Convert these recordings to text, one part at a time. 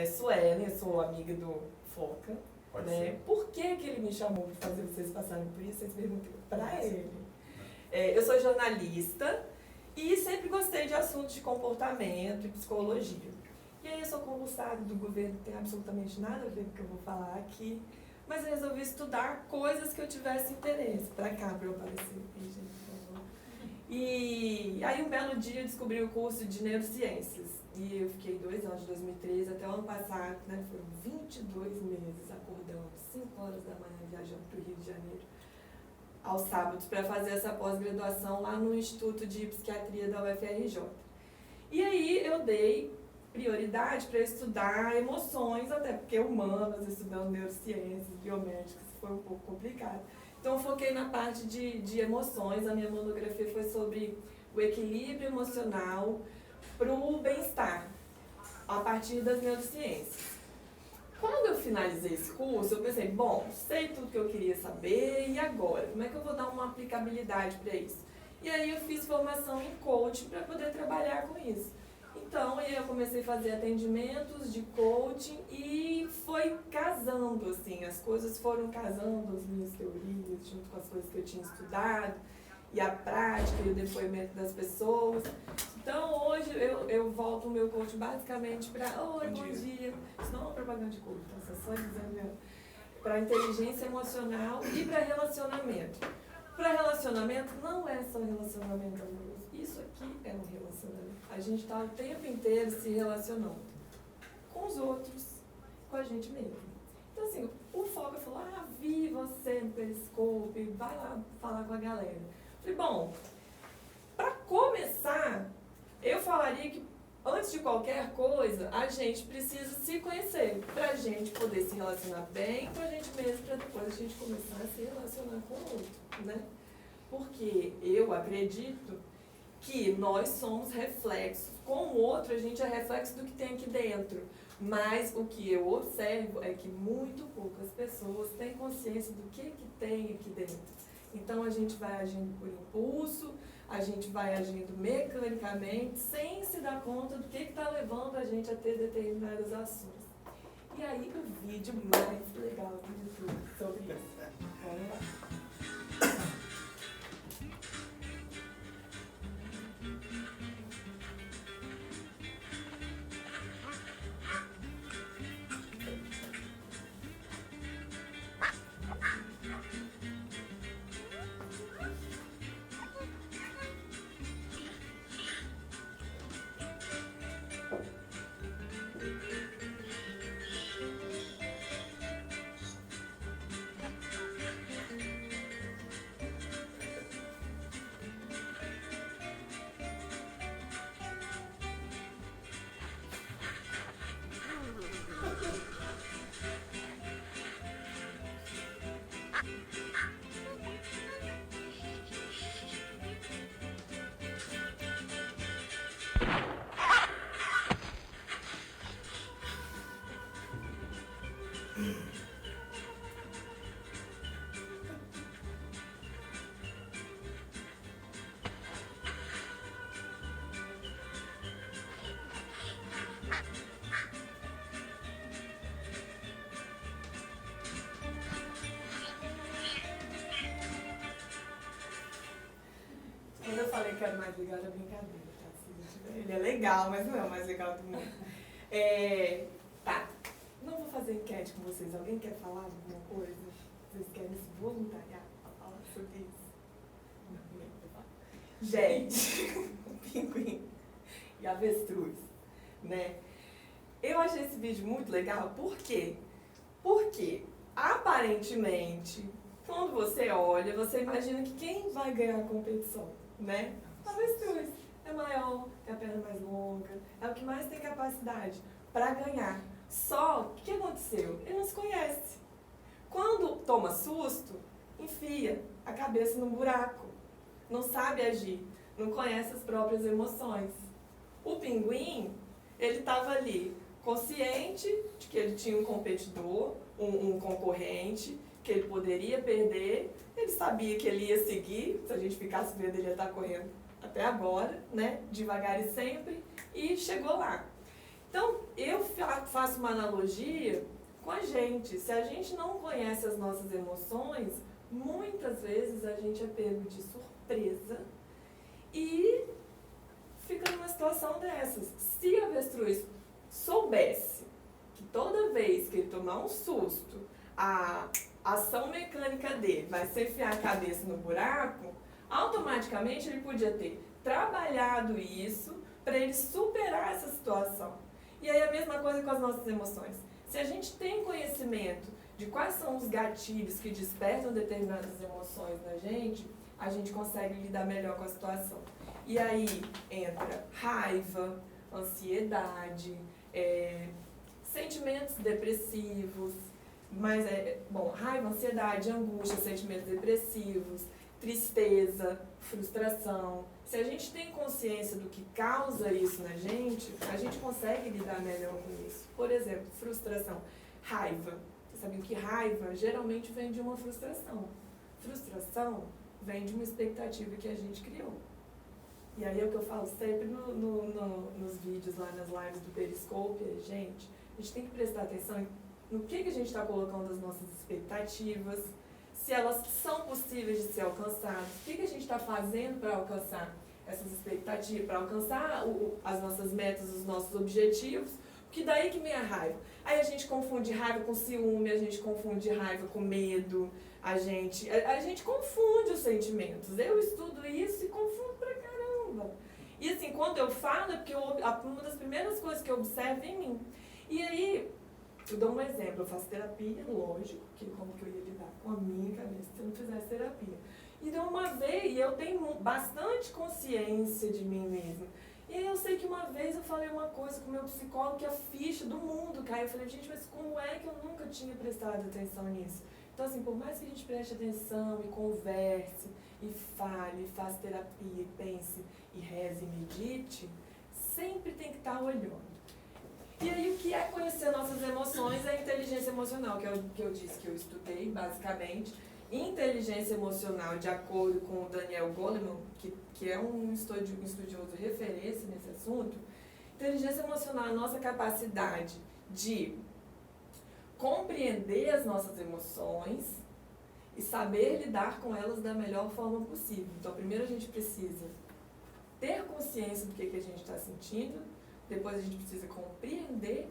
Suelen, eu sou amiga do Foca, Pode né? ser. Por que ele me chamou para fazer vocês passarem por isso? Vocês perguntam para ele. Eu sou jornalista e sempre gostei de assuntos de comportamento e psicologia. E aí eu sou concursada do governo, não tem absolutamente nada a ver com o que eu vou falar aqui, mas eu resolvi estudar coisas que eu tivesse interesse. Para cá, para eu aparecer aqui, gente, por favor. E aí um belo dia eu descobri o curso de neurociências. E eu fiquei 2 anos, de 2013 até o ano passado, né? Foram 22 meses acordando, 5 horas da manhã, viajando para o Rio de Janeiro, aos sábados, para fazer essa pós-graduação lá no Instituto de Psiquiatria da UFRJ. E aí eu dei prioridade para estudar emoções, até porque humanas, estudando neurociências, biomédicas, foi um pouco complicado. Então eu foquei na parte de emoções, a minha monografia foi sobre o equilíbrio emocional para o bem-estar, a partir das neurociências. Quando eu finalizei esse curso, eu pensei, bom, sei tudo que eu queria saber, e agora? Como é que eu vou dar uma aplicabilidade para isso? E aí eu fiz formação em coaching para poder trabalhar com isso. Então, eu comecei a fazer atendimentos de coaching e foi casando, assim, as coisas foram casando, as minhas teorias, junto com as coisas que eu tinha estudado, e a prática e o depoimento das pessoas. Então, hoje eu volto o meu coaching basicamente para, oi, bom dia. Isso não é uma propaganda de coaching, tá? Só dizendo, para inteligência emocional e para relacionamento. Para relacionamento, não é só relacionamento amoroso. Isso aqui é um relacionamento. A gente está o tempo inteiro se relacionando com os outros, com a gente mesmo. Então, assim, o Foca falou, vi você no Periscope, vai lá falar com a galera. Eu falei, bom, para começar, eu falaria que antes de qualquer coisa, a gente precisa se conhecer, para a gente poder se relacionar bem com a gente mesmo, para depois a gente começar a se relacionar com o outro, né? Porque eu acredito que nós somos reflexos. Com o outro, a gente é reflexo do que tem aqui dentro. Mas o que eu observo é que muito poucas pessoas têm consciência do que tem aqui dentro. Então, a gente vai agindo por impulso, a gente vai agindo mecanicamente, sem se dar conta do que está levando a gente a ter determinadas ações. E aí, o vídeo mais legal de tudo sobre isso. Vamos lá. Quando eu falei que era o mais legal, era brincadeira, tá? Ele é legal, mas não é o mais legal do mundo. Tá, não vou fazer enquete com vocês. Alguém quer falar de alguma coisa? Vocês querem se voluntariar para falar sobre isso? Gente, o pinguim e a avestruz, né? Eu achei esse vídeo muito legal, por quê? Porque, aparentemente, quando você olha, você imagina que quem vai ganhar a competição, né? A avestruz é maior, tem a perna mais longa, é o que mais tem capacidade para ganhar. Só que o que aconteceu? Ele não se conhece. Quando toma susto, enfia a cabeça no buraco. Não sabe agir, não conhece as próprias emoções. O pinguim, ele estava ali, consciente de que ele tinha um competidor, um concorrente, que ele poderia perder, ele sabia que ele ia seguir, se a gente ficasse vendo, ele ia estar correndo até agora, né, devagar e sempre, e chegou lá. Então, eu faço uma analogia com a gente. Se a gente não conhece as nossas emoções, muitas vezes a gente é pego de surpresa e fica numa situação dessas. Se o avestruz soubesse que toda vez que ele tomar um susto, a ação mecânica dele vai ser enfiar a cabeça no buraco, automaticamente ele podia ter trabalhado isso para ele superar essa situação. E aí a mesma coisa com as nossas emoções. Se a gente tem conhecimento de quais são os gatilhos que despertam determinadas emoções na gente, a gente consegue lidar melhor com a situação. E aí entra raiva, ansiedade, sentimentos depressivos, mas raiva, ansiedade, angústia, sentimentos depressivos, tristeza, frustração. Se a gente tem consciência do que causa isso na gente, a gente consegue lidar melhor com isso. Por exemplo, frustração, raiva. Você sabia que raiva geralmente vem de uma frustração. Frustração vem de uma expectativa que a gente criou. E aí é o que eu falo sempre nos vídeos lá, nas lives do Periscope, gente, a gente tem que prestar atenção no que a gente está colocando as nossas expectativas, se elas são possíveis de ser alcançadas, o que a gente está fazendo para alcançar essas expectativas, para alcançar as nossas metas, os nossos objetivos, porque daí que vem a raiva. Aí a gente confunde raiva com ciúme, a gente confunde raiva com medo, a gente confunde os sentimentos. Eu estudo isso e confundo pra caramba. E assim, quando eu falo, é porque uma das primeiras coisas que eu observo em mim. E aí, eu dou um exemplo, eu faço terapia, lógico, que como que eu ia lidar com a minha cabeça se eu não fizesse terapia. Então uma vez, e eu tenho bastante consciência de mim mesma, e aí eu sei que uma vez eu falei uma coisa com o meu psicólogo que a ficha do mundo caiu. Eu falei, gente, mas como é que eu nunca tinha prestado atenção nisso? Então assim, por mais que a gente preste atenção e converse, e fale, e faça terapia, e pense, e reze, e medite, sempre tem que estar olhando. E aí o que é conhecer nossas emoções é a inteligência emocional, que é o que eu disse que eu estudei, basicamente. Inteligência emocional, de acordo com o Daniel Goleman, que é um estudioso referência nesse assunto, inteligência emocional é a nossa capacidade de compreender as nossas emoções e saber lidar com elas da melhor forma possível. Então, primeiro a gente precisa ter consciência do que a gente está sentindo, depois a gente precisa compreender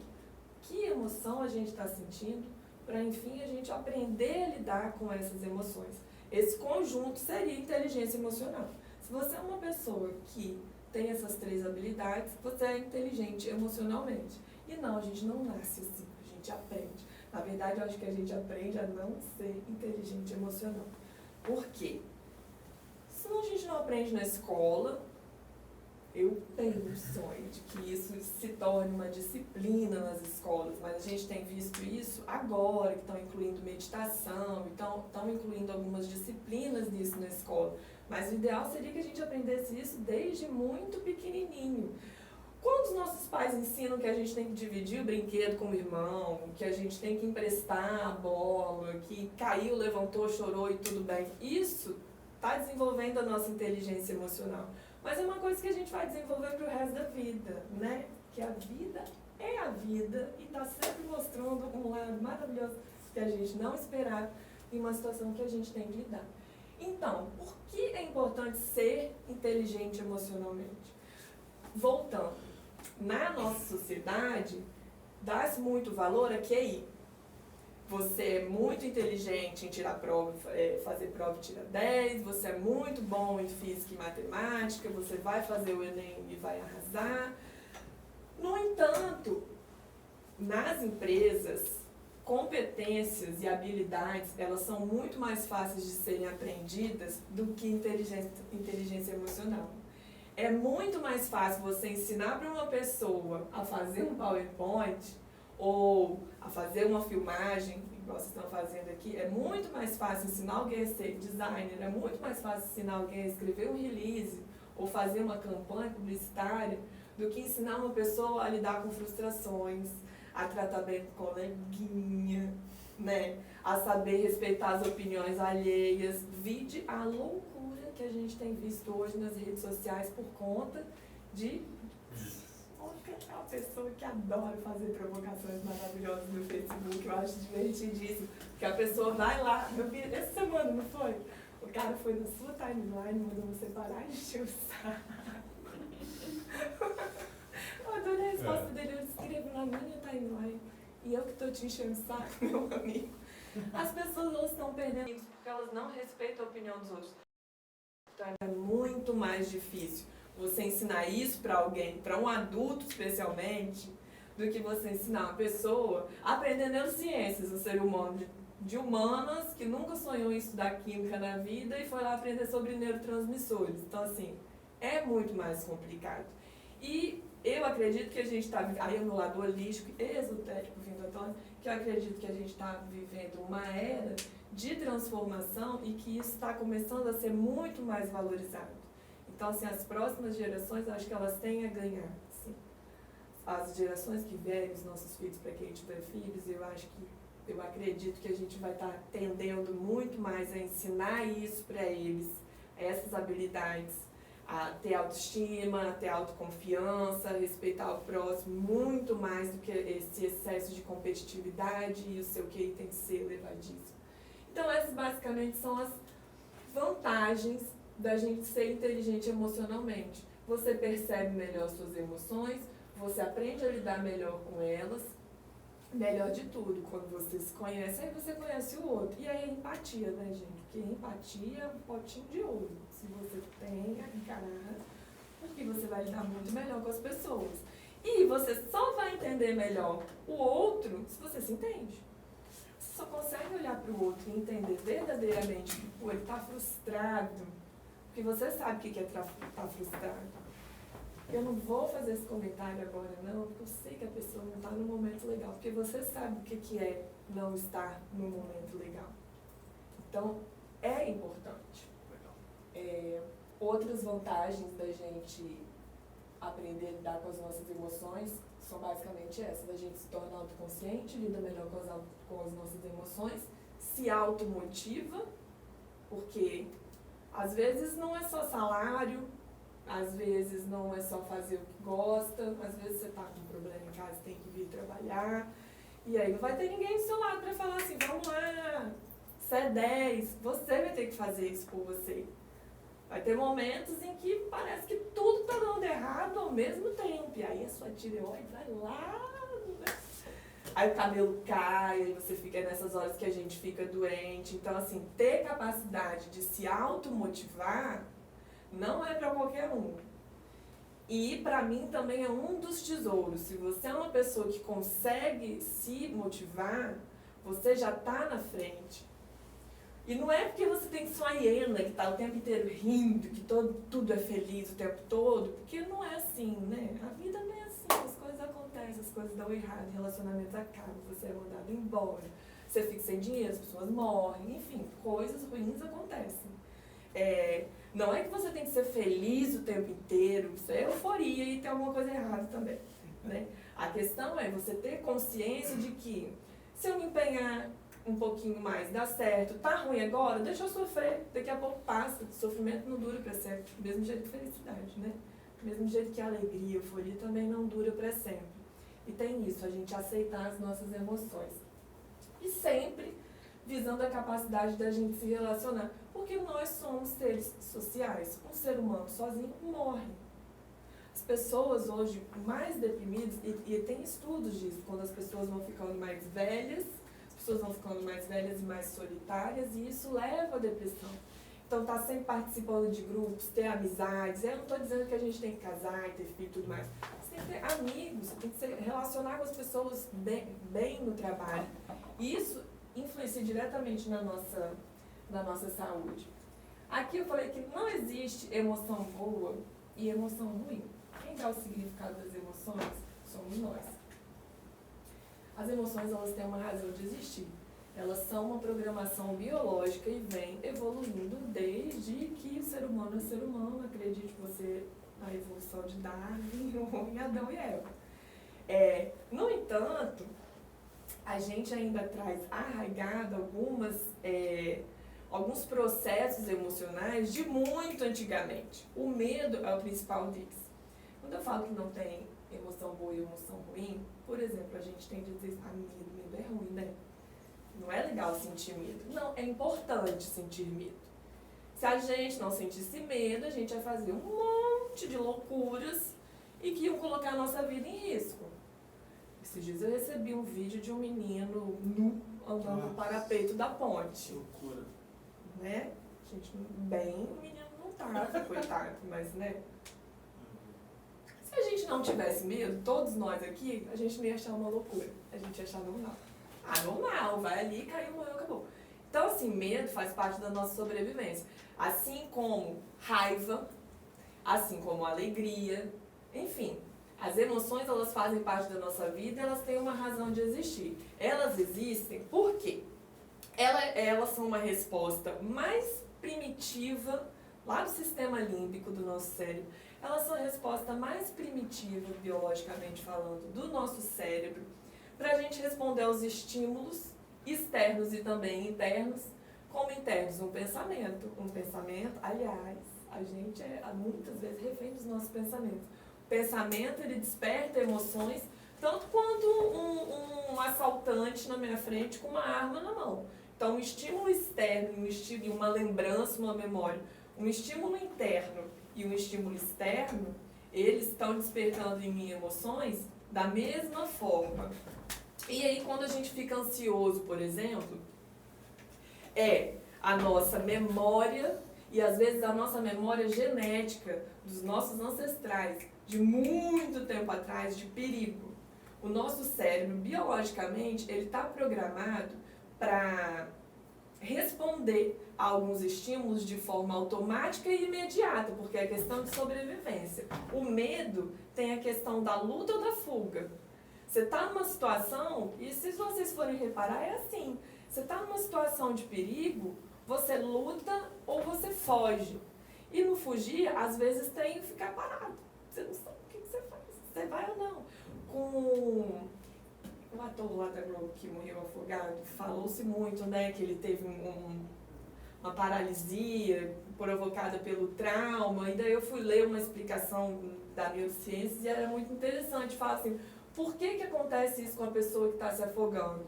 que emoção a gente está sentindo, para enfim a gente aprender a lidar com essas emoções. Esse conjunto seria inteligência emocional. Se você é uma pessoa que tem essas três habilidades, você é inteligente emocionalmente. E não, a gente não nasce assim, a gente aprende. Na verdade, eu acho que a gente aprende a não ser inteligente emocional. Por quê? Senão a gente não aprende na escola. Eu tenho um sonho de que isso se torne uma disciplina nas escolas, mas a gente tem visto isso agora, que estão incluindo meditação, estão incluindo algumas disciplinas disso na escola. Mas o ideal seria que a gente aprendesse isso desde muito pequenininho. Quando os nossos pais ensinam que a gente tem que dividir o brinquedo com o irmão, que a gente tem que emprestar a bola, que caiu, levantou, chorou e tudo bem, isso está desenvolvendo a nossa inteligência emocional. Mas é uma coisa que a gente vai desenvolver para o resto da vida, né? Que a vida é a vida e está sempre mostrando um lado maravilhoso que a gente não esperava em uma situação que a gente tem que lidar. Então, por que é importante ser inteligente emocionalmente? Voltando, na nossa sociedade, dá-se muito valor a QI. Você é muito inteligente em tirar prova, fazer prova e tira 10, você é muito bom em física e matemática, você vai fazer o Enem e vai arrasar. No entanto, nas empresas, competências e habilidades, elas são muito mais fáceis de serem aprendidas do que inteligência emocional. É muito mais fácil você ensinar para uma pessoa a fazer um PowerPoint ou a fazer uma filmagem, igual vocês estão fazendo aqui. É muito mais fácil ensinar alguém a ser designer, é muito mais fácil ensinar alguém a escrever um release ou fazer uma campanha publicitária do que ensinar uma pessoa a lidar com frustrações, a tratar bem com coleguinha, né? A saber respeitar as opiniões alheias. Vide a loucura que a gente tem visto hoje nas redes sociais por conta de é uma pessoa que adora fazer provocações maravilhosas no Facebook, eu acho divertidíssimo. Porque a pessoa vai lá, eu vi essa semana, não foi? O cara foi na sua timeline, mandou você parar e encher o saco. Eu adorei a resposta dele, eu escrevo na minha timeline. E eu que estou te enchendo o saco, meu amigo. As pessoas não estão perdendo isso porque elas não respeitam a opinião dos outros. Então é muito mais difícil você ensinar isso para alguém, para um adulto especialmente, do que você ensinar uma pessoa a aprender neurociências, um ser humano de humanas que nunca sonhou em estudar química na vida e foi lá aprender sobre neurotransmissores. Então, assim, é muito mais complicado. E eu acredito que a gente está, aí no lado holístico e esotérico vindo à tona, que eu acredito que a gente está vivendo uma era de transformação e que isso está começando a ser muito mais valorizado. Então, assim, as próximas gerações, eu acho que elas têm a ganhar. Assim. As gerações que vierem, os nossos filhos, para quem tiver filhos, eu acredito que a gente vai estar tendendo muito mais a ensinar isso para eles, essas habilidades, a ter autoestima, a ter autoconfiança, a respeitar o próximo, muito mais do que esse excesso de competitividade e o seu QI tem que ser elevadíssimo. Então, essas basicamente são as vantagens da gente ser inteligente emocionalmente. Você percebe melhor suas emoções, você aprende a lidar melhor com elas, melhor de tudo, quando você se conhece, aí você conhece o outro. E aí a empatia, né, gente? Porque empatia é um potinho de ouro. Se você tem a encarar, porque você vai lidar muito melhor com as pessoas. E você só vai entender melhor o outro se você se entende. Você só consegue olhar para o outro e entender verdadeiramente que ele está frustrado, porque você sabe o que é estar frustrado. Eu não vou fazer esse comentário agora, não, porque eu sei que a pessoa não está no momento legal, porque você sabe o que é não estar no momento legal. Então, é importante. Outras vantagens da gente aprender a lidar com as nossas emoções são basicamente essas, da gente se tornar autoconsciente, lida melhor com as nossas emoções, se automotiva, porque às vezes não é só salário, às vezes não é só fazer o que gosta, às vezes você está com um problema em casa e tem que vir trabalhar, e aí não vai ter ninguém do seu lado para falar assim, vamos lá, você é 10, você vai ter que fazer isso por você. Vai ter momentos em que parece que tudo está dando errado ao mesmo tempo, e aí a sua tireoide vai lá, aí o cabelo cai, aí você fica nessas horas que a gente fica doente. Então, assim, ter capacidade de se automotivar não é para qualquer um. E para mim também é um dos tesouros. Se você é uma pessoa que consegue se motivar, você já está na frente. E não é porque você tem que ser uma hiena que está o tempo inteiro rindo, que tudo é feliz o tempo todo, porque não é assim, né? A vida não é assim, as coisas acontecem, as coisas dão errado, relacionamentos acabam, você é mandado embora, você fica sem dinheiro, as pessoas morrem, enfim, coisas ruins acontecem. Não é que você tem que ser feliz o tempo inteiro, isso é euforia e tem alguma coisa errada também, né? A questão é você ter consciência de que se eu me empenhar um pouquinho mais, dá certo, tá ruim agora, deixa eu sofrer, daqui a pouco passa, o sofrimento não dura para sempre, do mesmo jeito que felicidade, né? Do mesmo jeito que a alegria, a euforia também não dura para sempre. E tem isso, a gente aceitar as nossas emoções. E sempre visando a capacidade da gente se relacionar, porque nós somos seres sociais, um ser humano sozinho morre. As pessoas hoje mais deprimidas, e tem estudos disso, quando as pessoas vão ficando mais velhas, as pessoas vão ficando mais velhas e mais solitárias, e isso leva à depressão. Então, tá sempre participando de grupos, ter amizades. Eu não estou dizendo que a gente tem que casar e ter filho e tudo mais. Você tem que ter amigos, você tem que se relacionar com as pessoas bem no trabalho. E isso influencia diretamente na nossa saúde. Aqui eu falei que não existe emoção boa e emoção ruim. Quem dá o significado das emoções somos nós. As emoções, elas têm uma razão de existir. Elas são uma programação biológica e vem evoluindo desde que o ser humano é ser humano. Acredite você na evolução de Darwin, em Adão e Eva. No entanto, a gente ainda traz arraigado alguns processos emocionais de muito antigamente. O medo é o principal deles. Quando eu falo que não tem emoção boa e emoção ruim, por exemplo, a gente tende a dizer, medo é ruim, né? Não é legal sentir medo. Não, é importante sentir medo. Se a gente não sentisse medo, a gente ia fazer um monte de loucuras e que iam colocar a nossa vida em risco. Esses dias eu recebi um vídeo de um menino nu andando no parapeito da ponte. Que loucura. Né? Gente, bem, o menino não tava, coitado, mas né? Se a gente não tivesse medo, todos nós aqui, a gente não ia achar uma loucura. A gente ia achar normal. Normal, vai ali, caiu, morreu, acabou. Então, assim, medo faz parte da nossa sobrevivência. Assim como raiva, assim como alegria, enfim. As emoções, elas fazem parte da nossa vida, elas têm uma razão de existir. Elas existem por quê? Elas são uma resposta mais primitiva, lá do sistema límbico do nosso cérebro. Elas são a resposta mais primitiva, biologicamente falando, do nosso cérebro, para a gente responder aos estímulos externos e também internos. Como internos, um pensamento. Um pensamento, aliás, a gente é muitas vezes refém dos nossos pensamentos. O pensamento, ele desperta emoções, tanto quanto um assaltante na minha frente com uma arma na mão. Então, um estímulo externo e uma lembrança, uma memória, um estímulo interno e um estímulo externo, eles estão despertando em mim emoções da mesma forma. E aí, quando a gente fica ansioso, por exemplo, a nossa memória, e às vezes a nossa memória genética dos nossos ancestrais, de muito tempo atrás, de perigo. O nosso cérebro, biologicamente, ele está programado para responder a alguns estímulos de forma automática e imediata, porque é questão de sobrevivência. O medo tem a questão da luta ou da fuga. Você está numa situação, e se vocês forem reparar, é assim. Você está numa situação de perigo, você luta ou você foge. E no fugir, às vezes tem que ficar parado. Você não sabe o que você faz, você vai ou não. Com o ator lá da Globo que morreu afogado, falou-se muito, né, que ele teve uma paralisia provocada pelo trauma, e daí eu fui ler uma explicação da neurociência e era muito interessante, falar assim, por que acontece isso com a pessoa que está se afogando?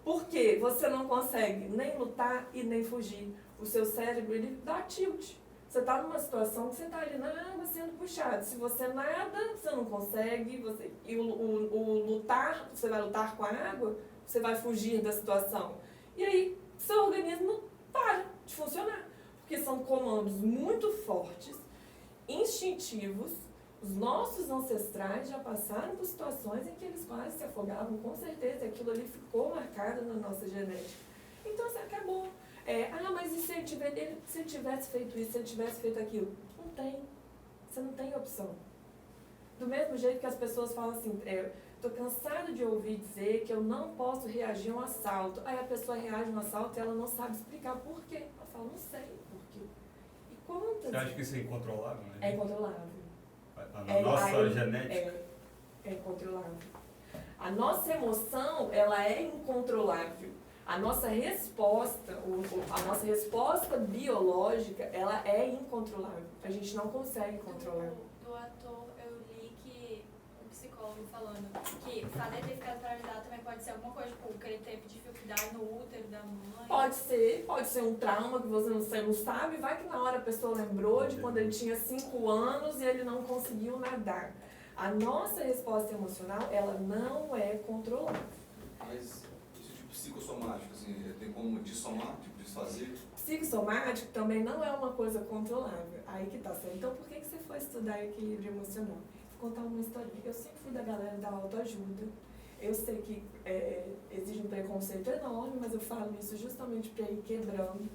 Porque você não consegue nem lutar e nem fugir. O seu cérebro, ele dá tilt. Você está numa situação que você está ali na água sendo puxado. Se você nada, você não consegue. E o lutar, você vai lutar com a água, você vai fugir da situação. E aí, seu organismo para de funcionar. Porque são comandos muito fortes, instintivos. Os nossos ancestrais já passaram por situações em que eles quase se afogavam, com certeza. Aquilo ali ficou marcado na nossa genética. Então, assim, acabou. Mas e se ele tivesse feito isso, se ele tivesse feito aquilo? Não tem. Você não tem opção. Do mesmo jeito que as pessoas falam assim, estou cansado de ouvir dizer que eu não posso reagir a um assalto. Aí a pessoa reage a um assalto e ela não sabe explicar por quê. Ela fala, não sei por quê. E quantas... Você acha que isso é incontrolável, né? É incontrolável. A nossa genética? É incontrolável. A nossa emoção, ela é incontrolável. A nossa resposta biológica, ela é incontrolável. A gente não consegue controlar. Do ator, eu li que um psicólogo falando que o fato de ter ficado paralisado também pode ser alguma coisa, tipo, que ele teve dificuldade no útero da mãe. Pode ser um trauma que você não sabe. Vai que na hora a pessoa lembrou de quando ele tinha 5 anos e ele não conseguiu nadar. A nossa resposta emocional, ela não é controlada. Mas psicossomático, assim, tem como dissomar, tipo, desfazer? Psicossomático também não é uma coisa controlável. Aí que tá certo. Então, por que você foi estudar equilíbrio emocional? Vou contar uma historinha. Eu sempre fui da galera da autoajuda. Eu sei que exige um preconceito enorme, mas eu falo isso justamente para ir quebrando.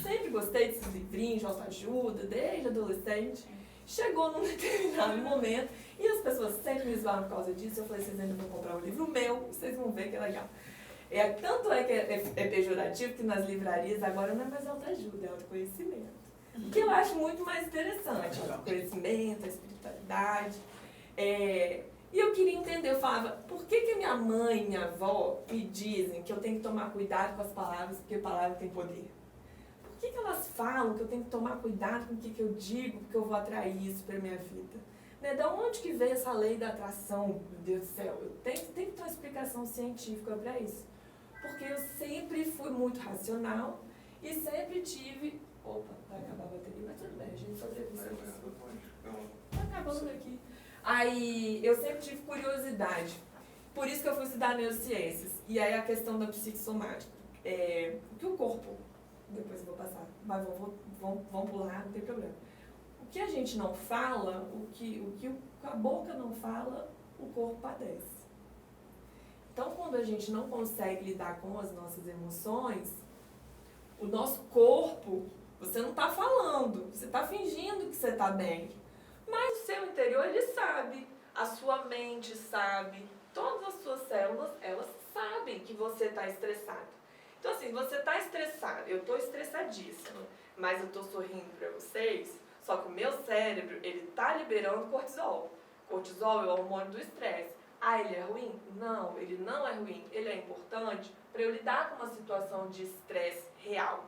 Sempre gostei desses livrinhos de autoajuda, desde adolescente. Chegou num determinado momento e as pessoas sempre me zoaram por causa disso. Eu falei, vocês ainda vão comprar um livro meu, vocês vão ver que é legal. Tanto é que é pejorativo que nas livrarias agora não é mais autoajuda, é autoconhecimento. O que eu acho muito mais interessante, o autoconhecimento, a espiritualidade. E eu queria entender, eu falava, por que minha mãe e minha avó me dizem que eu tenho que tomar cuidado com as palavras, porque palavra tem poder? Por que elas falam que eu tenho que tomar cuidado com o que eu digo, porque eu vou atrair isso para a minha vida? Né? Da onde que veio essa lei da atração? Meu Deus do céu, tem que ter uma explicação científica para isso. Porque eu sempre fui muito racional e sempre tive... Opa, vai acabar a bateria, mas tudo bem, a gente sobrevive. Tá acabando aqui. Aí, eu sempre tive curiosidade. Por isso que eu fui estudar neurociências. E aí a questão da psicossomática. O que o corpo... Depois eu vou passar, mas vamos pular, não tem problema. O que a gente não fala, o que a boca não fala, o corpo padece. Então, quando a gente não consegue lidar com as nossas emoções, o nosso corpo, você não está falando, você está fingindo que você está bem. Mas o seu interior, ele sabe, a sua mente sabe, todas as suas células, elas sabem que você está estressado. Então, assim, você está estressado, eu estou estressadíssima, mas eu estou sorrindo para vocês, só que o meu cérebro, ele está liberando cortisol. Cortisol é o hormônio do estresse. Ah, ele é ruim? Não, ele não é ruim. Ele é importante para eu lidar com uma situação de estresse real.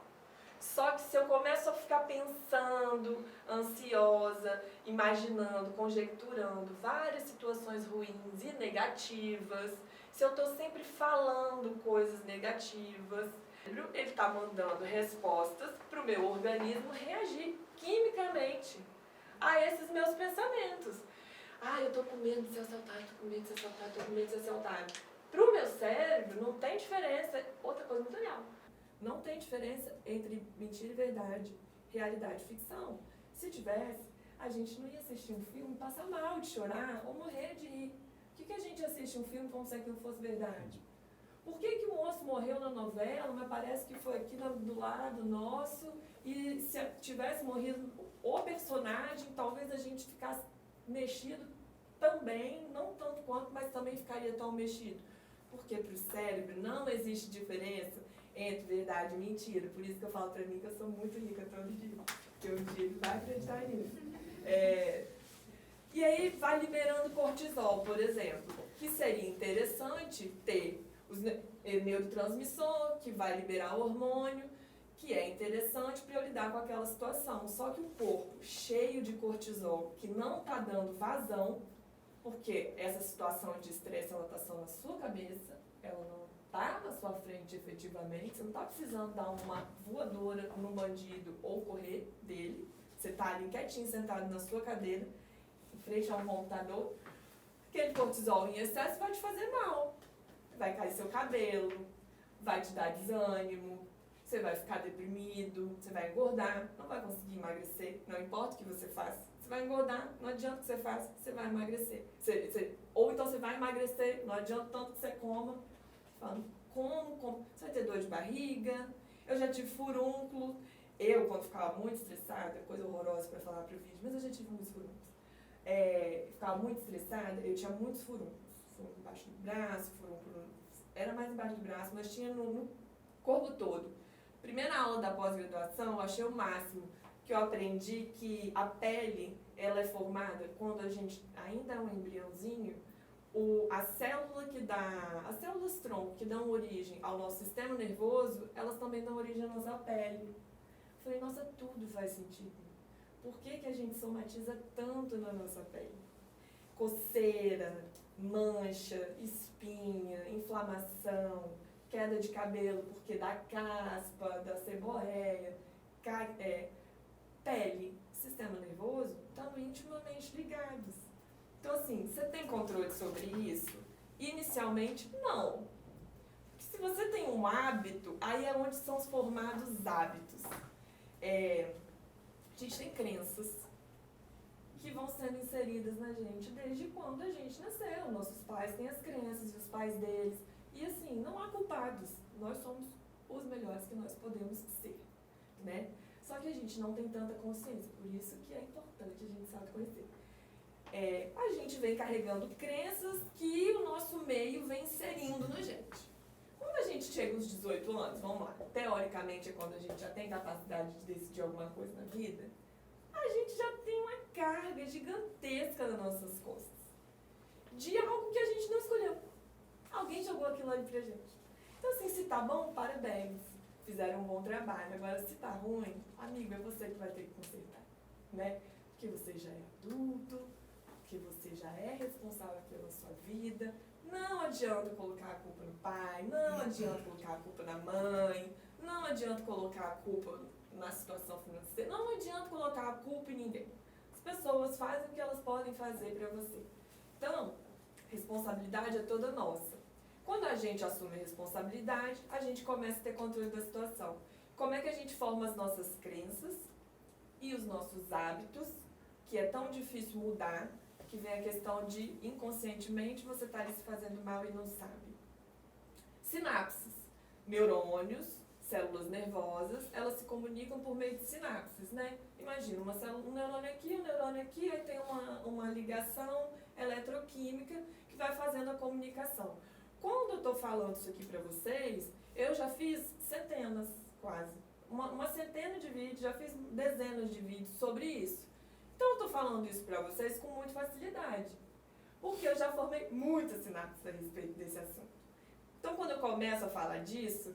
Só que se eu começo a ficar pensando, ansiosa, imaginando, conjecturando várias situações ruins e negativas, se eu estou sempre falando coisas negativas, ele está mandando respostas para o meu organismo reagir quimicamente a esses meus pensamentos. Ah, eu estou com medo de ser assaltado, estou com medo de ser assaltado, estou com medo de ser assaltado. Para o meu cérebro não tem diferença, outra coisa muito legal, não tem diferença entre mentira e verdade, realidade e ficção. Se tivesse, a gente não ia assistir um filme, passar mal de chorar ou morrer de rir. Por que a gente assiste um filme como se aquilo fosse verdade? Por que o moço morreu na novela, mas parece que foi aqui do lado nosso, e se tivesse morrido o personagem, talvez a gente ficasse mexido também, não tanto quanto, mas também ficaria tão mexido. Porque para o cérebro não existe diferença entre verdade e mentira. Por isso que eu falo para mim que eu sou muito rica todo dia, porque um dia ele vai acreditar nisso. E aí vai liberando cortisol, por exemplo, que seria interessante ter os neurotransmissor, que vai liberar hormônio, que é interessante para eu lidar com aquela situação. Só que o corpo cheio de cortisol, que não está dando vazão, porque essa situação de estresse, ela está só na sua cabeça, ela não está na sua frente efetivamente, você não está precisando dar uma voadora num bandido ou correr dele, você está ali quietinho, sentado na sua cadeira, em frente a um computador, aquele cortisol em excesso vai te fazer mal. Vai cair seu cabelo, vai te dar desânimo, você vai ficar deprimido, você vai engordar, não vai conseguir emagrecer, não importa o que você faça. Você vai engordar, não adianta o que você faça, você vai emagrecer. Ou então você vai emagrecer, não adianta tanto que você coma. Falando, como? Você vai ter dor de barriga, eu já tive furúnculo. Eu, quando ficava muito estressada, coisa horrorosa para falar pro vídeo, mas eu já tive muitos furúnculos. Ficava muito estressada, eu tinha muitos furúnculos. Furúnculo embaixo do braço, furúnculo... Era mais embaixo do braço, mas tinha no corpo todo. Primeira aula da pós-graduação, eu achei o máximo, que eu aprendi que a pele, ela é formada, quando a gente ainda é um embriãozinho, as células tronco que dão origem ao nosso sistema nervoso, elas também dão origem à nossa pele. Eu falei, nossa, tudo faz sentido. Por que a gente somatiza tanto na nossa pele? Coceira, mancha, espinha, inflamação, queda de cabelo porque dá caspa, da seborreia, pele, sistema nervoso, estão intimamente ligados. Então, assim, você tem controle sobre isso? Inicialmente, não. Porque se você tem um hábito, aí é onde são formados os hábitos. A gente tem crenças que vão sendo inseridas na gente desde quando a gente nasceu. Nossos pais têm as crenças e os pais deles. E assim, não há culpados. Nós somos os melhores que nós podemos ser, né? Só que a gente não tem tanta consciência, por isso que é importante a gente se autoconhecer. A gente vem carregando crenças que o nosso meio vem inserindo na gente. Quando a gente chega aos 18 anos, vamos lá, teoricamente é quando a gente já tem capacidade de decidir alguma coisa na vida, a gente já tem uma carga gigantesca nas nossas costas de algo que a gente não escolheu. Alguém jogou aquilo ali pra gente. Então, assim, se tá bom, parabéns. Fizeram um bom trabalho. Agora, se tá ruim, amigo, é você que vai ter que consertar, né? Porque você já é adulto, porque você já é responsável pela sua vida. Não adianta colocar a culpa no pai, não adianta colocar a culpa na mãe, não adianta colocar a culpa na situação financeira, não adianta colocar a culpa em ninguém. As pessoas fazem o que elas podem fazer para você. Então, responsabilidade é toda nossa. Quando a gente assume a responsabilidade, a gente começa a ter controle da situação. Como é que a gente forma as nossas crenças e os nossos hábitos, que é tão difícil mudar, que vem a questão de, inconscientemente, você está ali se fazendo mal e não sabe. Sinapses, neurônios, células nervosas, elas se comunicam por meio de sinapses, né? Imagina, um neurônio aqui, aí tem uma ligação eletroquímica que vai fazendo a comunicação. Quando eu estou falando isso aqui para vocês, eu já fiz centenas, quase, uma centena de vídeos, já fiz dezenas de vídeos sobre isso. Então eu estou falando isso para vocês com muita facilidade, porque eu já formei muitas sinapses a respeito desse assunto. Então quando eu começo a falar disso,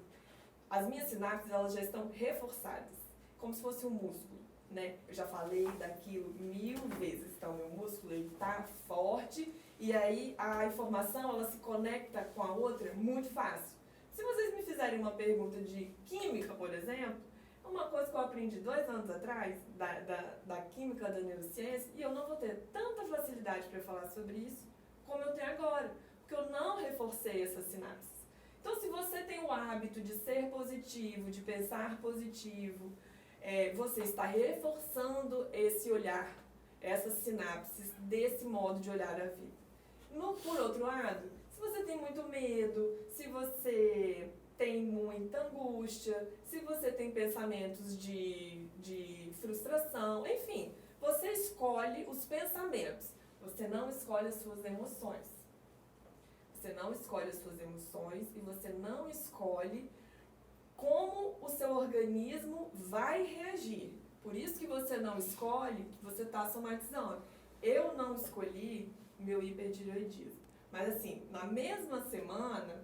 as minhas sinapses elas já estão reforçadas, como se fosse um músculo, né? Eu já falei daquilo 1000 vezes, então meu músculo está forte e aí a informação ela se conecta com a outra muito fácil. Se vocês me fizerem uma pergunta de química, por exemplo, uma coisa que eu aprendi 2 anos atrás, da química da neurociência, e eu não vou ter tanta facilidade para falar sobre isso como eu tenho agora, porque eu não reforcei essas sinapses. Então, se você tem o hábito de ser positivo, de pensar positivo, você está reforçando esse olhar, essas sinapses, desse modo de olhar a vida. Por outro lado, se você tem muito medo, se você tem muita angústia, se você tem pensamentos de frustração, enfim, você escolhe os pensamentos, você não escolhe as suas emoções. Você não escolhe as suas emoções e você não escolhe como o seu organismo vai reagir. Por isso que você não escolhe, você está somatizando. Eu não escolhi meu hipertireoidismo. Mas assim, na mesma semana,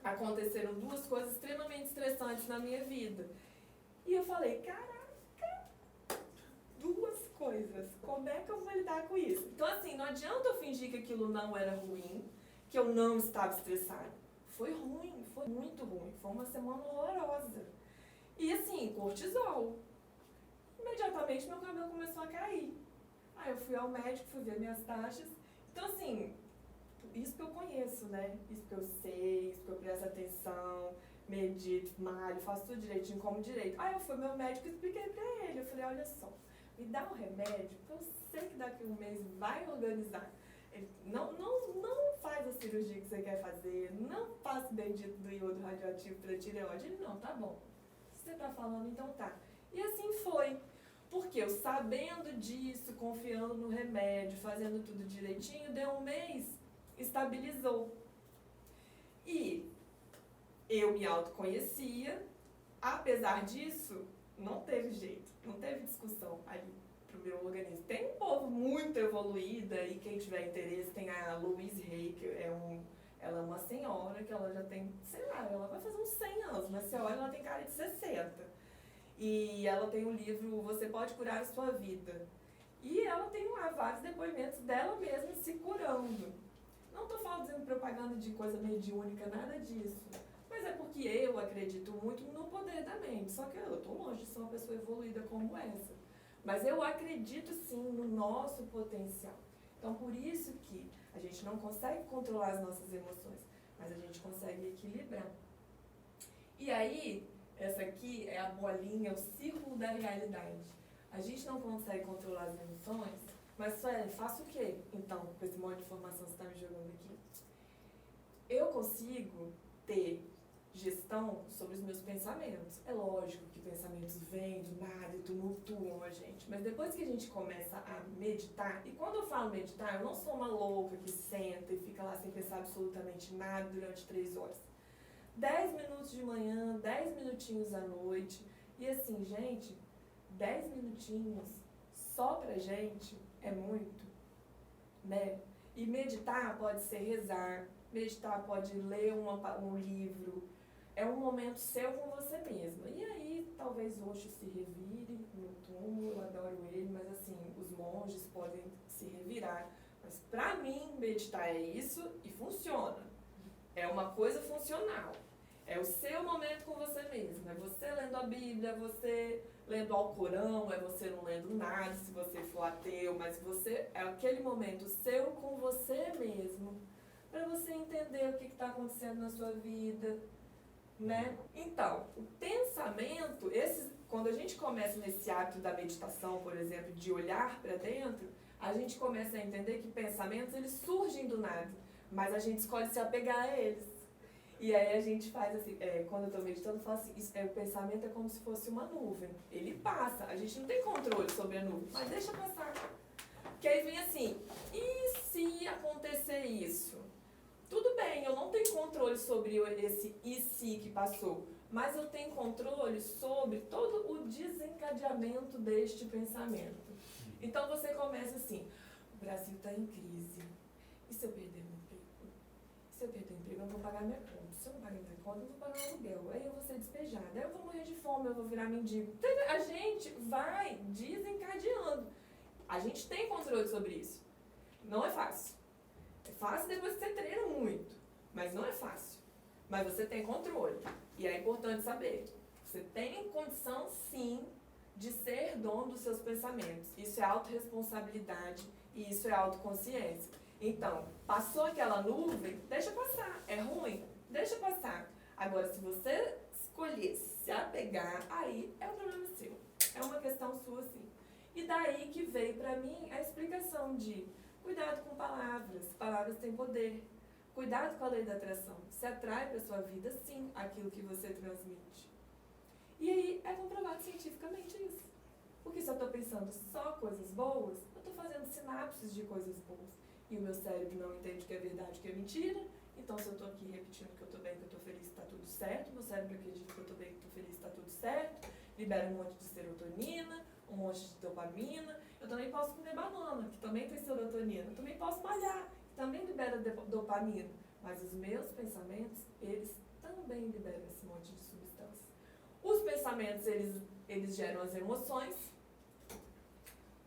aconteceram 2 coisas extremamente estressantes na minha vida. E eu falei, caraca, 2 coisas, como é que eu vou lidar com isso? Então assim, não adianta eu fingir que aquilo não era ruim, que eu não estava estressada. Foi ruim, foi muito ruim, foi uma semana horrorosa. E assim, cortisol. Imediatamente meu cabelo começou a cair. Aí eu fui ao médico, fui ver minhas taxas. Então assim, isso que eu conheço, né? Isso que eu sei, isso que eu presto atenção, medito, malho, faço tudo direitinho, como direito. Aí eu fui ao meu médico e expliquei pra ele. Eu falei, olha só, me dá um remédio, que eu sei que daqui a um mês vai organizar. Ele, não faz a cirurgia que você quer fazer, não faça o bendito do iodo radioativo para tireoide. Ele, não, tá bom. Se você tá falando, então tá. E assim foi. Porque eu sabendo disso, confiando no remédio, fazendo tudo direitinho, deu um mês, estabilizou. E eu me autoconhecia, apesar disso, não teve jeito, não teve discussão ali pro meu organismo. Tem um povo muito evoluído e quem tiver interesse tem a Louise Hay, que ela é uma senhora que ela já tem, sei lá, ela vai fazer uns 100 anos, mas você olha, ela tem cara de 60. E ela tem um livro, Você Pode Curar a Sua Vida. E ela tem lá vários depoimentos dela mesma se curando. Não estou fazendo propaganda de coisa mediúnica, nada disso. Mas é porque eu acredito muito no poder da mente. Só que eu estou longe de ser uma pessoa evoluída como essa. Mas eu acredito sim no nosso potencial. Então por isso que a gente não consegue controlar as nossas emoções, mas a gente consegue equilibrar. E aí, essa aqui é a bolinha, o círculo da realidade. A gente não consegue controlar as emoções, mas Sueli, faço o quê? Então, com esse monte de informação que você está me jogando aqui. Eu consigo ter gestão sobre os meus pensamentos. É lógico que pensamentos vêm do nada e tumultuam a gente, mas depois que a gente começa a meditar, e quando eu falo meditar, eu não sou uma louca que senta e fica lá sem pensar absolutamente nada durante 3 horas. 10 minutos de manhã, 10 minutinhos à noite, e assim, gente, 10 minutinhos só pra gente é muito, né? E meditar pode ser rezar, meditar pode ler um livro, é um momento seu com você mesma. E aí, talvez Osho se revire no túmulo, eu adoro ele, mas assim, os monges podem se revirar. Mas pra mim, meditar é isso e funciona. É uma coisa funcional. É o seu momento com você mesmo. É você lendo a Bíblia, é você lendo o Alcorão, é você não lendo nada, se você for ateu, mas você é aquele momento seu com você mesmo, para você entender o que está acontecendo na sua vida, né? Então, o pensamento, quando a gente começa nesse hábito da meditação, por exemplo, de olhar para dentro, a gente começa a entender que pensamentos, eles surgem do nada, mas a gente escolhe se apegar a eles. E aí a gente faz assim, quando eu estou meditando, eu falo assim, o pensamento é como se fosse uma nuvem. Ele passa, a gente não tem controle sobre a nuvem, mas deixa passar. Que aí vem assim, e se acontecer isso? Tudo bem, eu não tenho controle sobre esse e se que passou, mas eu tenho controle sobre todo o desencadeamento deste pensamento. Então você começa assim, o Brasil está em crise, e se eu perder meu emprego? Se eu perder o emprego, eu não vou pagar minha conta. Se eu não pagar minha conta, eu não vou pagar o aluguel. Aí eu vou ser despejada, aí eu vou morrer de fome, eu vou virar mendigo. A gente vai desencadeando. A gente tem controle sobre isso. Não é fácil. É fácil depois que você treina muito, mas não é fácil. Mas você tem controle. E é importante saber. Você tem condição, sim, de ser dono dos seus pensamentos. Isso é autorresponsabilidade e isso é autoconsciência. Então, passou aquela nuvem, deixa passar. É ruim? Deixa passar. Agora, se você escolher se apegar, aí é um problema seu. É uma questão sua, sim. E daí que veio pra mim a explicação de cuidado com palavras. Palavras têm poder. Cuidado com a lei da atração. Você atrai para sua vida, sim, aquilo que você transmite. E aí é comprovado cientificamente isso. Porque se eu estou pensando só coisas boas, eu estou fazendo sinapses de coisas boas. E o meu cérebro não entende que é verdade, que é mentira. Então, se eu estou aqui repetindo que eu estou bem, que eu estou feliz, está tudo certo. Meu cérebro acredita que eu estou bem, que estou feliz, está tudo certo. Libera um monte de serotonina, um monte de dopamina. Eu também posso comer banana, que também tem serotonina. Eu também posso malhar, que também libera dopamina. Mas os meus pensamentos, eles também liberam esse monte de substância. Os pensamentos, eles geram as emoções.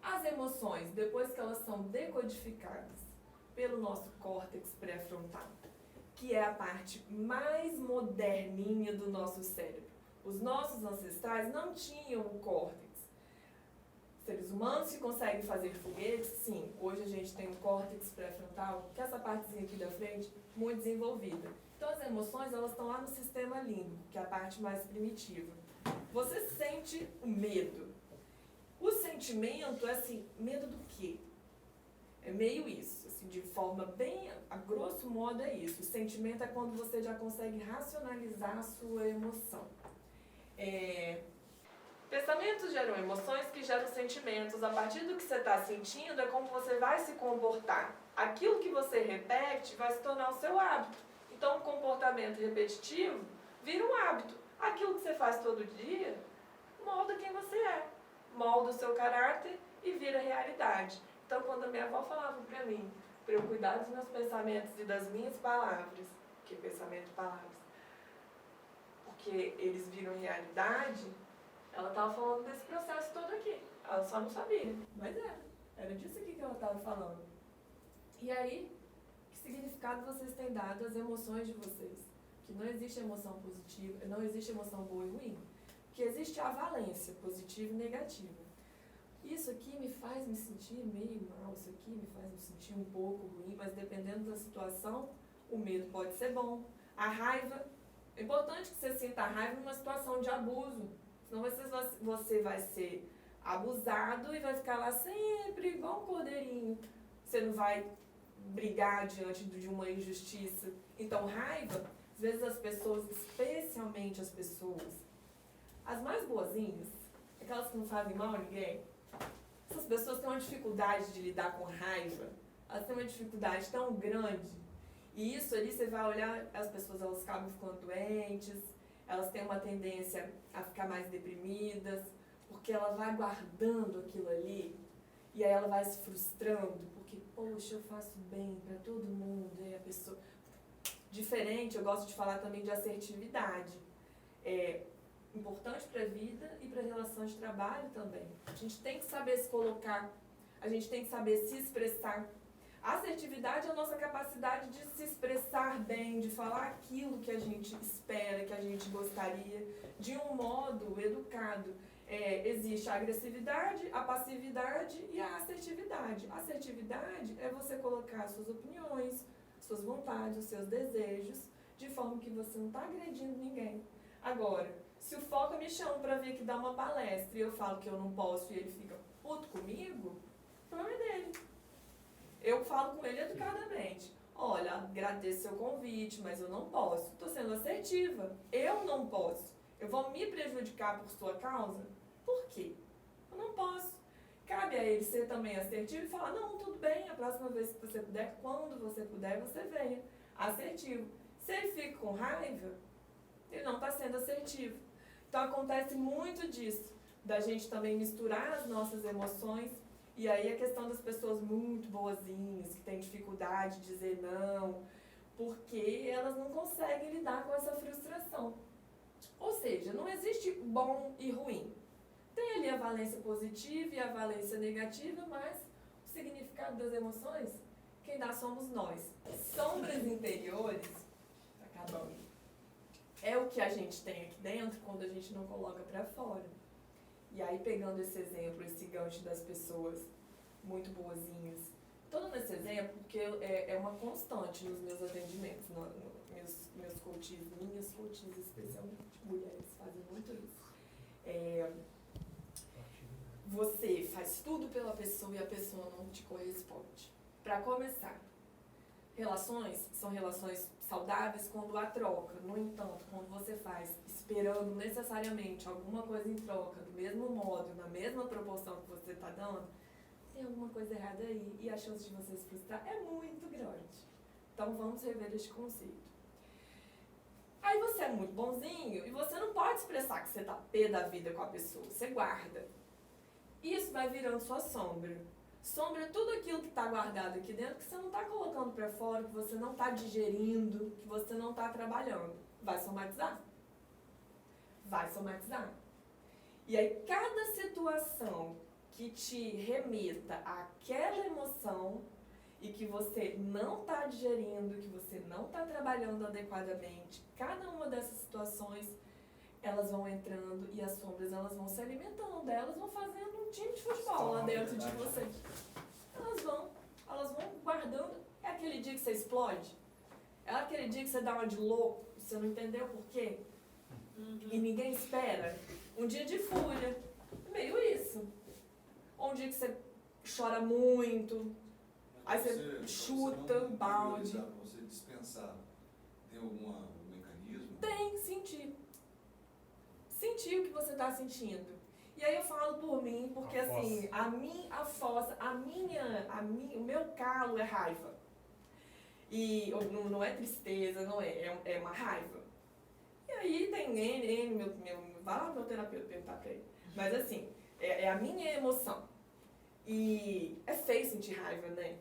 As emoções, depois que elas são decodificadas pelo nosso córtex pré-frontal, que é a parte mais moderninha do nosso cérebro. Os nossos ancestrais não tinham o córtex. Seres humanos que conseguem fazer foguetes, sim. Hoje a gente tem um córtex pré-frontal, que é essa partezinha aqui da frente, muito desenvolvida. Então as emoções, elas estão lá no sistema límbico, que é a parte mais primitiva. Você sente o medo. O sentimento é assim, medo do quê? É meio isso, assim, de forma bem, a grosso modo é isso. O sentimento é quando você já consegue racionalizar a sua emoção. Pensamentos geram emoções que geram sentimentos. A partir do que você está sentindo é como você vai se comportar. Aquilo que você repete vai se tornar o seu hábito. Então, um comportamento repetitivo vira um hábito. Aquilo que você faz todo dia molda quem você é, molda o seu caráter e vira realidade. Então, quando a minha avó falava para mim, para eu cuidar dos meus pensamentos e das minhas palavras, que pensamento e palavras, porque eles viram realidade, ela estava falando desse processo todo aqui. Ela só não sabia, mas era disso aqui que ela estava falando. E aí, que significado vocês têm dado às emoções de vocês? Que não existe emoção positiva, não existe emoção boa e ruim. Que existe a valência, positiva e negativa. Isso aqui me faz me sentir meio mal, isso aqui me faz me sentir um pouco ruim, mas dependendo da situação, o medo pode ser bom. A raiva, é importante que você sinta a raiva numa situação de abuso, senão você vai ser abusado e vai ficar lá sempre igual um cordeirinho. Você não vai brigar diante de uma injustiça. Então, raiva, às vezes as pessoas, especialmente as pessoas, as mais boazinhas, aquelas que não fazem mal a ninguém, essas pessoas têm uma dificuldade de lidar com raiva, elas têm uma dificuldade tão grande. E isso ali, você vai olhar, as pessoas elas acabam ficando doentes, elas têm uma tendência a ficar mais deprimidas, porque ela vai guardando aquilo ali, e aí ela vai se frustrando, porque, poxa, eu faço bem para todo mundo, e a pessoa Diferente, eu gosto de falar também de assertividade. É importante para a vida e para a relação de trabalho também. A gente tem que saber se colocar, a gente tem que saber se expressar. A assertividade é a nossa capacidade de se expressar bem, de falar aquilo que a gente espera, que a gente gostaria, de um modo educado. Existe a agressividade, a passividade e a assertividade. A assertividade é você colocar suas opiniões, suas vontades, os seus desejos, de forma que você não está agredindo ninguém. Agora, se o Foca me chama para vir aqui dar uma palestra e eu falo que eu não posso e ele fica puto comigo, o problema é dele. Eu falo com ele educadamente. Olha, agradeço seu convite, mas eu não posso. Estou sendo assertiva. Eu não posso. Eu vou me prejudicar por sua causa? Por quê? Eu não posso. Cabe a ele ser também assertivo e falar, não, tudo bem, a próxima vez que você puder, quando você puder, você venha. Assertivo. Se ele fica com raiva, ele não está sendo assertivo. Então acontece muito disso, da gente também misturar as nossas emoções. E aí a questão das pessoas muito boazinhas, que têm dificuldade de dizer não, porque elas não conseguem lidar com essa frustração. Ou seja, não existe bom e ruim. Tem ali a valência positiva e a valência negativa, mas o significado das emoções, quem dá somos nós. Sombras interiores, tá acabando, é o que a gente tem aqui dentro quando a gente não coloca pra fora. E aí, pegando esse exemplo, esse gancho das pessoas muito boazinhas, estou dando esse exemplo porque é uma constante nos meus atendimentos, meus coaches, minhas coaches especialmente, mulheres fazem muito isso. Você faz tudo pela pessoa e a pessoa não te corresponde. Para começar, relações são relações saudáveis quando há troca. No entanto, quando você faz esperando necessariamente alguma coisa em troca, do mesmo modo, na mesma proporção que você está dando, tem alguma coisa errada aí e a chance de você se frustrar é muito grande. Então vamos rever este conceito. Aí você é muito bonzinho e você não pode expressar que você está pé da vida com a pessoa, você guarda. Isso vai virando sua sombra. Sombra é tudo aquilo que está guardado aqui dentro, que você não está colocando para fora, que você não está digerindo, que você não está trabalhando. Vai somatizar. Vai somatizar. E aí, cada situação que te remeta àquela emoção e que você não está digerindo, que você não está trabalhando adequadamente, cada uma dessas situações, elas vão entrando e as sombras elas vão se alimentando, elas vão fazendo um time de futebol lá dentro de você. Elas vão guardando. É aquele dia que você explode? É aquele dia que você dá uma de louco, você não entendeu por quê? E ninguém espera. Um dia de fúria. Meio isso. Ou um dia que você chora muito, aí você chuta um balde. Pra você dispensar, tem algum mecanismo? Tem, sentir. Sentir o que você está sentindo. E aí eu falo por mim, porque assim, o meu calo é raiva. E não é tristeza, não é uma raiva. E aí tem vai lá no meu terapeuta perguntar pra ele. Mas assim, é a minha emoção. E é feio sentir raiva, né?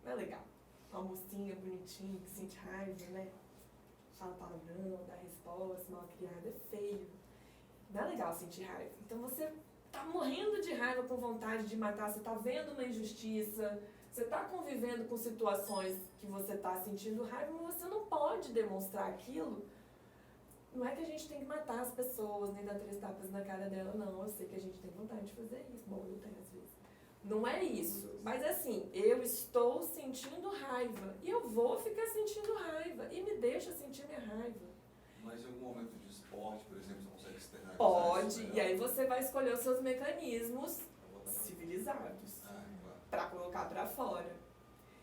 Não é legal. Uma mocinha bonitinha que sente raiva, né? Fala palavrão, dá resposta, mal criada, é feio. Não é legal sentir raiva. Então você tá morrendo de raiva, com vontade de matar, você tá vendo uma injustiça, você tá convivendo com situações que você tá sentindo raiva, mas você não pode demonstrar aquilo. Não é que a gente tem que matar as pessoas, nem dar 3 tapas na cara dela, não. Eu sei que a gente tem vontade de fazer isso. Bom, eu tenho às vezes. Não é isso. Mas assim, eu estou sentindo raiva. E eu vou ficar sentindo raiva. E me deixa sentir minha raiva. Mas em algum momento de esporte, por exemplo, você consegue externalizar? Pode. E aí você vai escolher os seus mecanismos civilizados. Claro. Para colocar para fora.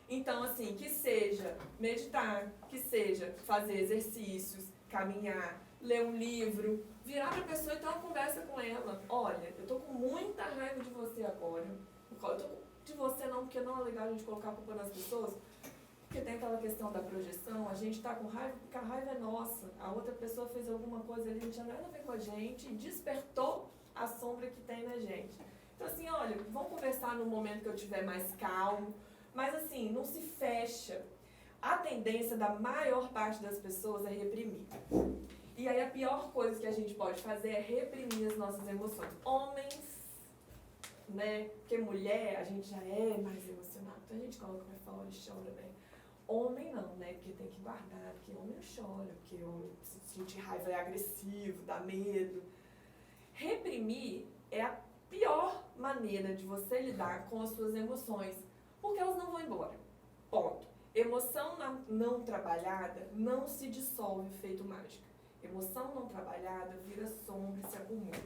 Então, assim, que seja meditar, que seja fazer exercícios, caminhar, ler um livro, virar pra pessoa e ter uma conversa com ela. Olha, eu tô com muita raiva de você agora. De você não, porque não é legal a gente colocar a culpa nas pessoas. Porque tem aquela questão da projeção, a gente tá com raiva porque a raiva é nossa. A outra pessoa fez alguma coisa ali, não tinha nada a ver com a gente e despertou a sombra que tem na gente. Então assim, olha, vamos conversar no momento que eu estiver mais calmo. Mas assim, não se fecha. a tendência da maior parte das pessoas é reprimir. E aí a pior coisa que a gente pode fazer é reprimir as nossas emoções. Homens, né? Porque mulher, a gente já é mais emocionado. Então a gente coloca pra fora e chora, né? Homem não, né? Porque tem que guardar, porque homem não chora, porque homem se sentir raiva é agressivo, dá medo. Reprimir é a pior maneira de você lidar com as suas emoções, porque elas não vão embora. Ponto. Emoção não trabalhada não se dissolve feito mágica. Emoção não trabalhada vira sombra e se acumula.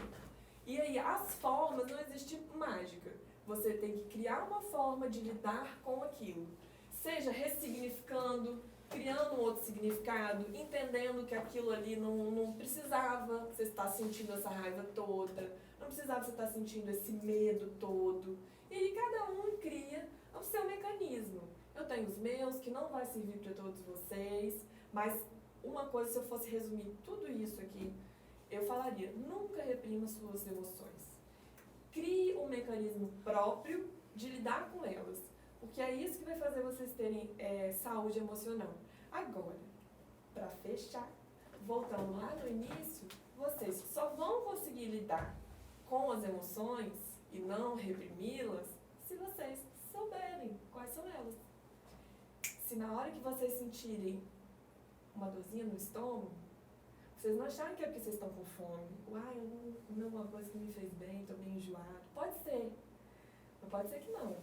E aí, as formas, não existe mágica. Você tem que criar uma forma de lidar com aquilo. Seja ressignificando, criando um outro significado, entendendo que aquilo ali não precisava você estar sentindo essa raiva toda, não precisava você estar sentindo esse medo todo. E aí cada um cria o seu mecanismo. Eu tenho os meus, que não vai servir para todos vocês, mas uma coisa, se eu fosse resumir tudo isso aqui, eu falaria, nunca reprima suas emoções. Crie um mecanismo próprio de lidar com elas. Porque é isso que vai fazer vocês terem saúde emocional. Agora, para fechar, voltando lá no início, vocês só vão conseguir lidar com as emoções e não reprimi-las se vocês souberem quais são elas. Se na hora que vocês sentirem uma dorzinha no estômago, vocês não acharem que é porque vocês estão com fome. Uai, eu não comi uma coisa que me fez bem, estou bem enjoado. Pode ser, mas pode ser que não.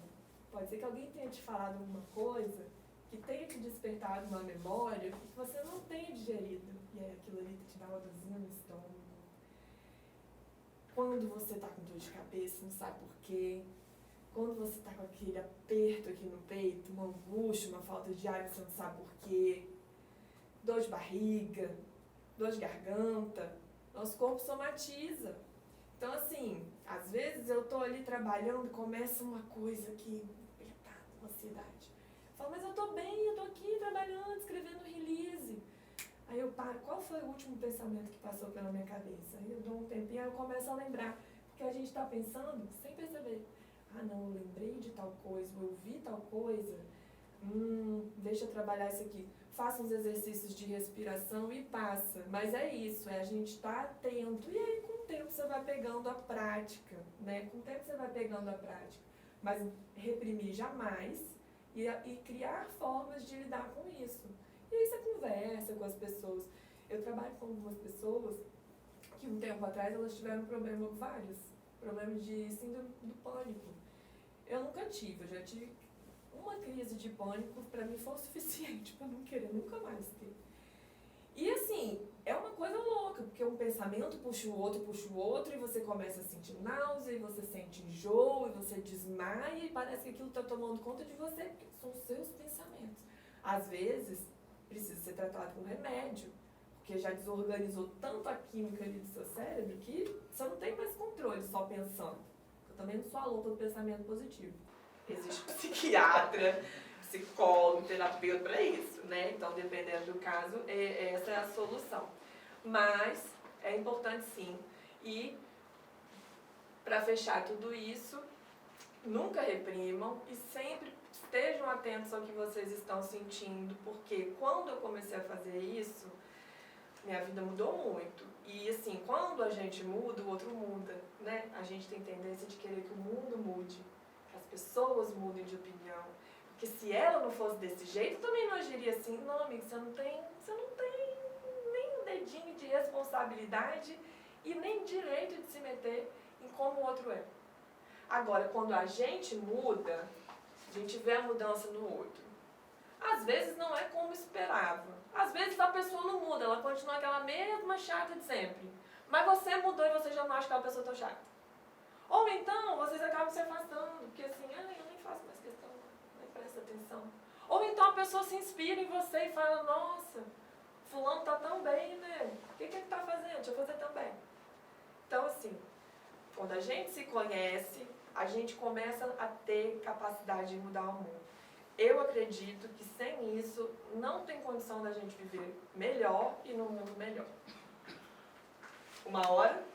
Pode ser que alguém tenha te falado alguma coisa que tenha te despertado uma memória que você não tenha digerido. E aí aquilo ali te dá uma dorzinha no estômago. Quando você está com dor de cabeça, não sabe por quê. Quando você está com aquele aperto aqui no peito, uma angústia, uma falta de ar, você não sabe por quê. Dor de barriga, dor de garganta. Nosso corpo somatiza. Então, assim, às vezes eu tô ali trabalhando e começa uma coisa que uma ansiedade. Eu falo, mas eu tô bem, eu tô aqui trabalhando, escrevendo release. Aí eu paro, qual foi o último pensamento que passou pela minha cabeça? Aí eu dou um tempinho, aí eu começo a lembrar. Porque a gente tá pensando sem perceber. Ah, não, eu lembrei de tal coisa, eu vi tal coisa. Deixa eu trabalhar isso aqui. Faça uns exercícios de respiração e passa. Mas é isso, a gente estar atento. E aí, com o tempo, você vai pegando a prática, né? Com o tempo, você vai pegando a prática. Mas reprimir jamais e criar formas de lidar com isso. E aí, você conversa com as pessoas. Eu trabalho com algumas pessoas que, um tempo atrás, elas tiveram vários problemas de síndrome do pânico. Eu nunca tive, eu já tive uma crise de pânico, pra mim foi o suficiente pra não querer nunca mais ter. E assim, é uma coisa louca, porque um pensamento puxa o outro, e você começa a sentir náusea, e você sente enjoo, e você desmaia, e parece que aquilo tá tomando conta de você, porque são os seus pensamentos. Às vezes, precisa ser tratado com remédio, porque já desorganizou tanto a química ali do seu cérebro que você não tem mais controle só pensando. Eu também não sou a louca do pensamento positivo. Existe psiquiatra, psicólogo, terapeuta para isso, né? Então, dependendo do caso, essa é a solução. Mas é importante sim. E, para fechar tudo isso, nunca reprimam e sempre estejam atentos ao que vocês estão sentindo, porque quando eu comecei a fazer isso, minha vida mudou muito. E assim, quando a gente muda, o outro muda, né? A gente tem tendência de querer que o mundo mude, que as pessoas mudem de opinião. Porque se ela não fosse desse jeito, eu também não agiria assim. Não, amigo, você não tem nem um dedinho de responsabilidade e nem direito de se meter em como o outro é. Agora, quando a gente muda, a gente vê a mudança no outro. Às vezes não é como esperava. Às vezes a pessoa não muda, ela continua aquela mesma chata de sempre. Mas você mudou e você já não acha aquela pessoa tão chata. Ou então, vocês acabam se afastando, porque assim, eu nem faço mais questão, nem presto atenção. Ou então a pessoa se inspira em você e fala, nossa, fulano tá tão bem, né? O que ele tá fazendo? Deixa eu fazer também. Então assim, quando a gente se conhece, a gente começa a ter capacidade de mudar o mundo. Eu acredito que sem isso não tem condição da gente viver melhor e num mundo melhor. 1 hora.